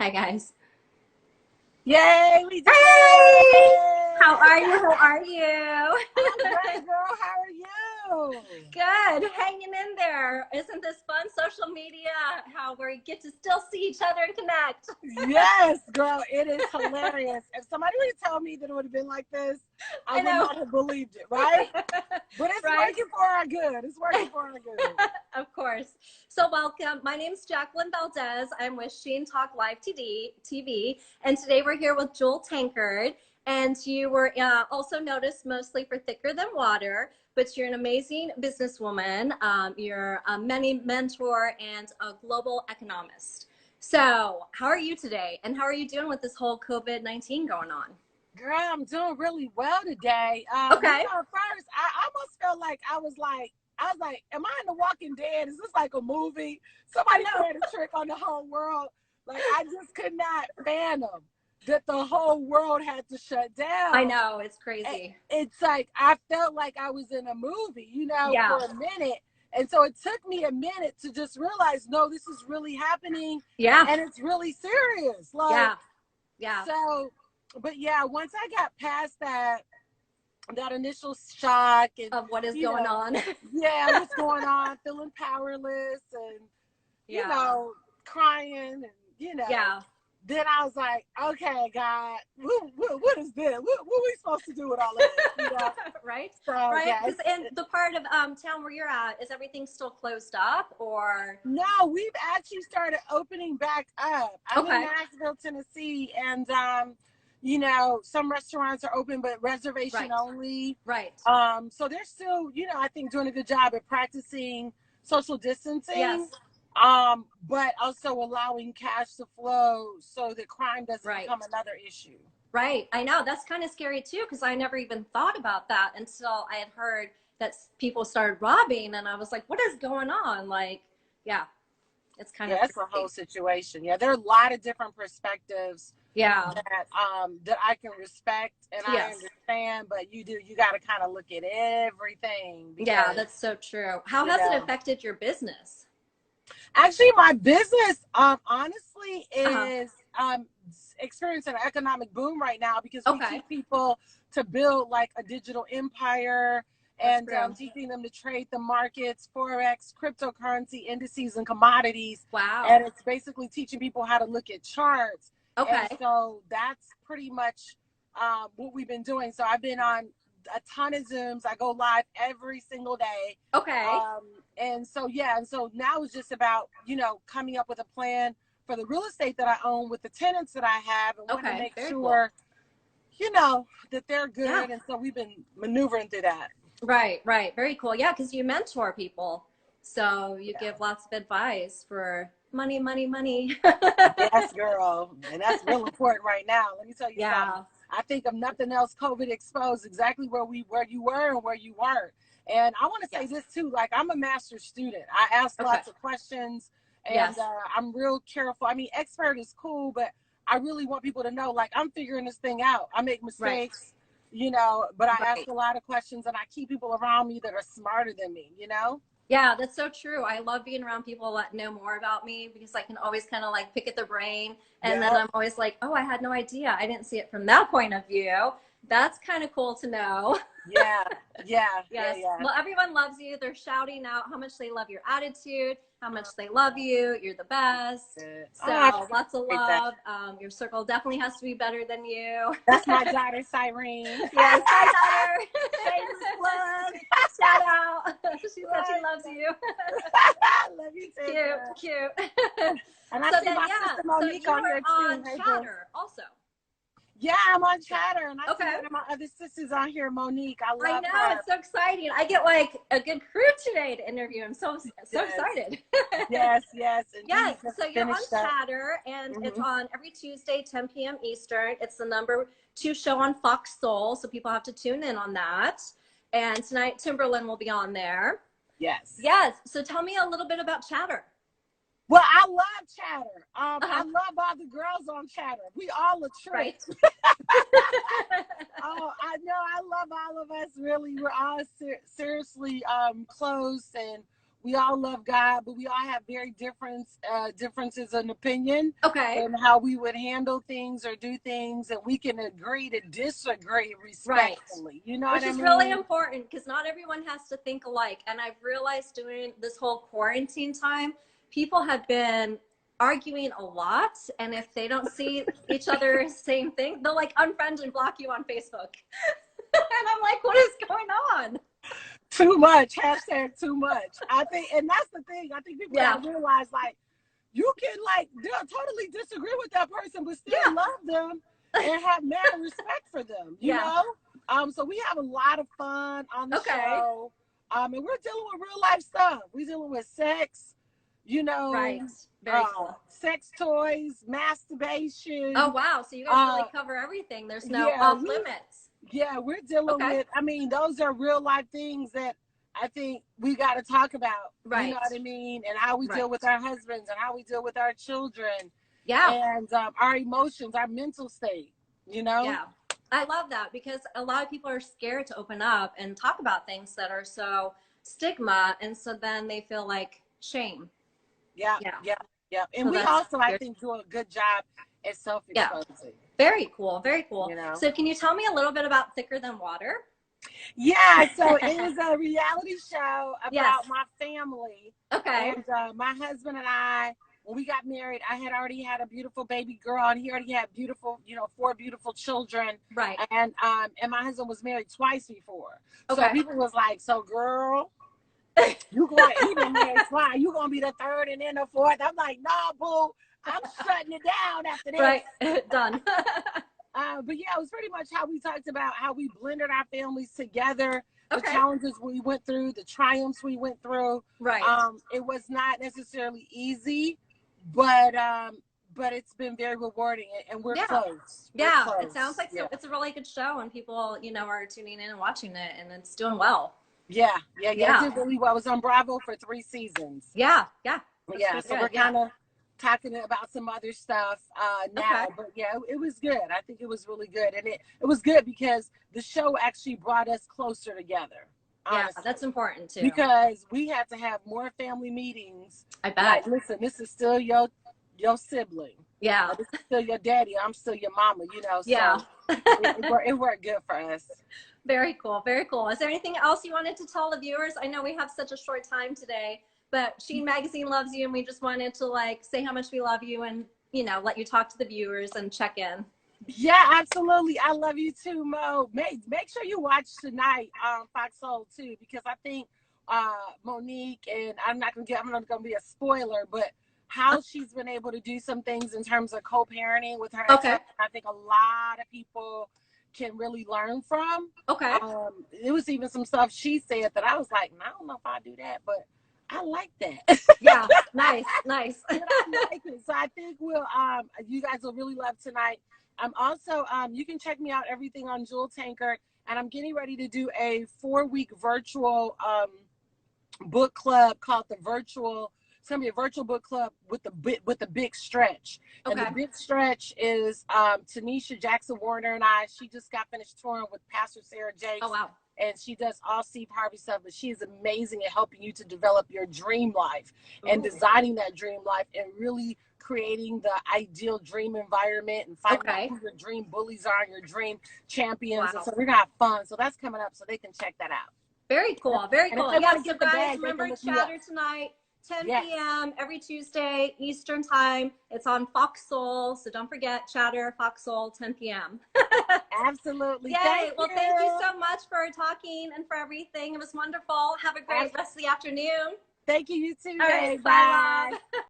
Hi, guys. Yay, we did Hey! it! How are you? How are you? I'm great, girl. How are you? Good. Hanging in there. Isn't this fun? Social media, how we get to still see each other and connect. Yes, girl, it is hilarious. If somebody would have told me that it would have been like this, I would not have believed it, right? But it's Right? working for our good. It's working for our good. Of course. So welcome. My name's Jacqueline Valdez. I'm with Sheen Talk Live TV, and today we're here with Tankard. And you were also noticed mostly for Thicker Than Water, but you're an amazing businesswoman. You're a many mentor and a global economist. So how are you today? And how are you doing with this whole COVID-19 going on? Girl, I'm doing really well today. Okay. First, I almost felt like I was like, am I in The Walking Dead? Is this like a movie? Somebody played a trick on the whole world. Like, I just could not fathom that the whole world had to shut down. I know, it's crazy. It's like, I felt like I was in a movie, for a minute. And so it took me a minute to just realize, no, this is really happening. Yeah. And it's really serious. Like, yeah. So, but yeah, once I got past that initial shock and of what is going on. What's going on, feeling powerless and crying and then I was like, okay, God, what is this? What are we supposed to do with all of this? Right? So, right. Yeah, and the part of town where you're at, is everything still closed up or? No, we've actually started opening back up. I'm in Nashville, Tennessee, and some restaurants are open, but reservation only. Right. So they're still, I think doing a good job at practicing social distancing. Yes. But also allowing cash to flow so that crime doesn't become another issue. Right. I know. That's kind of scary too, because I never even thought about that until I had heard that people started robbing, and I was like, what is going on? Like, it's kind of that's the whole situation. Yeah, there are a lot of different perspectives. Yeah. That I can respect and I understand, but you got to kind of look at everything. Because, that's so true. How has it affected your business? Actually, my business, honestly, is experiencing an economic boom right now because we teach people to build like a digital empire and teaching them to trade the markets, Forex, cryptocurrency, indices, and commodities. Wow. And it's basically teaching people how to look at charts. Okay. And so that's pretty much what we've been doing. So I've been on a ton of Zooms. I go live every single day. Okay. And so now it's just about, coming up with a plan for the real estate that I own with the tenants that I have and want to make sure, that they're good. Yeah. And so we've been maneuvering through that. Right. Very cool. Yeah, because you mentor people. So you give lots of advice for money. Yes, girl. And that's real important right now. Let me tell you something. I think of nothing else, COVID exposed exactly where you were and where you weren't. And I want to say this too, like I'm a master's student. I ask lots of questions and I'm real careful. I mean, expert is cool, but I really want people to know, like, I'm figuring this thing out. I make mistakes, but I ask a lot of questions and I keep people around me that are smarter than me, Yeah, that's so true. I love being around people that know more about me because I can always kind of like pick at their brain. And then I'm always like, oh, I had no idea. I didn't see it from that point of view. That's kind of cool to know. Yeah. Well, everyone loves you. They're shouting out how much they love your attitude, how much they love you. You're the best. So lots of love. Your circle definitely has to be better than you. That's my daughter, Cyrene. Yes, hi, daughter. Shameless plug. Shout out. She said she loves you. I love you too. Cute. And I see my sister Monique on here too. On Chatter also. Yeah, I'm on Chatter, and I see one of my other sisters on here, Monique. I love her. It's so exciting. I get like a good crew today to interview. I'm so excited. Yes. So you're on Chatter, and it's on every Tuesday, 10 p.m. Eastern. It's the #2 show on Fox Soul, so people have to tune in on that. And tonight, Timberland will be on there. Yes. So tell me a little bit about Chatter. Well, I love Chatter. I love all the girls on Chatter. We all a trip. Right. Oh, I know. I love all of us. Really, we're all seriously close, and we all love God, but we all have very differences in opinion. Okay. And how we would handle things or do things, and we can agree to disagree respectfully. Right. You know what I mean? Which is really important, because not everyone has to think alike. And I've realized during this whole quarantine time, people have been arguing a lot, and if they don't see each other same thing, they'll like unfriend and block you on Facebook. And I'm like, what is going on? Too much. Hashtag too much. I think, and that's the thing. I think people gotta realize, like, you can like totally disagree with that person, but still love them and have mad respect for them. You know. So we have a lot of fun on the show. And we're dealing with real life stuff. We're dealing with sex. You know. Right. Very cool. Sex toys, masturbation. Oh wow! So you guys really cover everything. There's no off limits. Yeah, we're dealing with, I mean, those are real life things that I think we got to talk about. Right. You know what I mean? And how we deal with our husbands and how we deal with our children. Yeah. And our emotions, our mental state, you know? Yeah. I love that, because a lot of people are scared to open up and talk about things that are so stigma. And so then they feel like shame. Yeah. And so we also, I think, do a good job at self-exposing. Very cool. Very cool. You know? So can you tell me a little bit about Thicker Than Water? Yeah. So it is a reality show about my family. Okay. And my husband and I, when we got married, I had already had a beautiful baby girl, and he already had beautiful, 4 beautiful children. Right. And my husband was married twice before. Okay. So people was like, so girl, you going to even married twice. You going to be the third and then the fourth. I'm like, nah, boo. I'm shutting it down after this. Right. Done. But yeah, it was pretty much how we talked about how we blended our families together, the challenges we went through, the triumphs we went through. Right. It was not necessarily easy, but it's been very rewarding, and we're close. We're close. It sounds like it's a really good show, and people, are tuning in and watching it, and it's doing well. Yeah. It did really well. I was on Bravo for 3 seasons. Yeah. So we're kind of talking about some other stuff now, but it was good. I think it was really good, and it was good because the show actually brought us closer together. Honestly. Yeah, that's important too, because we had to have more family meetings. I bet. Like, listen, this is still your sibling. Yeah, this is still your daddy. I'm still your mama. So it worked good for us. Very cool. Very cool. Is there anything else you wanted to tell the viewers? I know we have such a short time today, but Sheen Magazine loves you, and we just wanted to say how much we love you, and let you talk to the viewers and check in. Yeah, absolutely. I love you too, Mo. Make sure you watch tonight Fox Soul too, because I think Monique, and I'm not gonna be a spoiler, but how she's been able to do some things in terms of co-parenting with her. Okay. I think a lot of people can really learn from. Okay. It was even some stuff she said that I was like, I don't know if I do that, but I like that. Yeah, nice. I like it. So I think you guys will really love tonight. I'm also, you can check me out everything on Jewel Tankard, and I'm getting ready to do a 4-week virtual book club called the Virtual. It's gonna be a virtual book club with the big stretch. Okay. And the big stretch is Tanisha Jackson Warner and I. She just got finished touring with Pastor Sarah Jakes. Oh wow. And she does all Steve Harvey stuff, but she is amazing at helping you to develop your dream life and designing that dream life and really creating the ideal dream environment and finding out who your dream bullies are and your dream champions. Wow. And so we're gonna have fun. So that's coming up, so they can check that out. Very cool. Very cool. Yes, you guys, remember Chatter tonight, 10 p.m. every Tuesday Eastern time. It's on Fox Soul, so don't forget Chatter, Fox Soul, 10 p.m. Absolutely. Yay. Well, thank you so much for talking and for everything. It was wonderful. Have a great rest of the afternoon. Thank you. You too. All right. Bye.